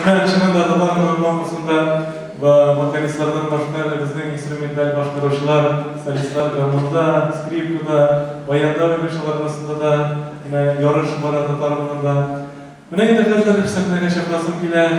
Şunun da Atalar'ın konkursunda vokalistlerden başka bizden instrumental başkaroşlar, solistler, gramında, skripkada, bayanda ve beşalar arasında da yine yarış var Atalar'ın da. Buna giderlerden hepsine yaşaplasım bile,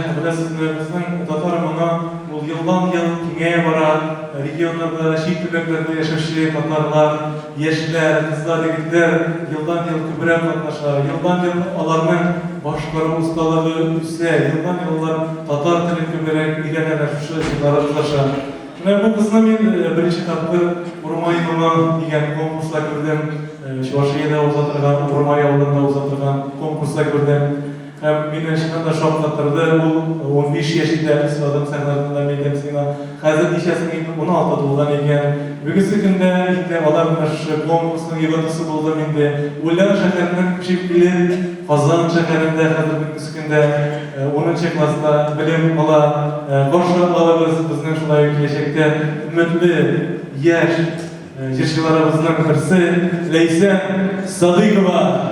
bizden Atalar'ın bu yıldan yıl kime vara, regionlarda, şehit tübeklerde yaşaşı Tatarlar, yeşiller, kızlar, yigitler yıldan yıl kübüre katlaşar, yıldan yıl alarının başkaları ustalığı üsse, yıldan yıllar Tatar tilini kübürek igeneler, şu yıllara ulaşar. Bu kısmı birinci tatlı Urmay Yılman diyen konkursla gördüm. Şuaşı'ya uzatırgan, Urmay yolunda uzatırgan konkursla gördüm. Beni şimdiden de şoklatırdı. Bu 15 yaşında sıradım sahnelerinde medyansına. Hazır işesinin 16 doğudan egen. Bugünkü günde işte olarmış konkursun yıvatısı buldum indi. Ulan şehrinin küçük bilir, Kazan şehrinde hazır bugünkü günde 10. klasda bilim ola. Koşullarımız bizden şulay yükleşekte ümitli yaş yaşlılarımızdan birisi Leysen Sadıkova.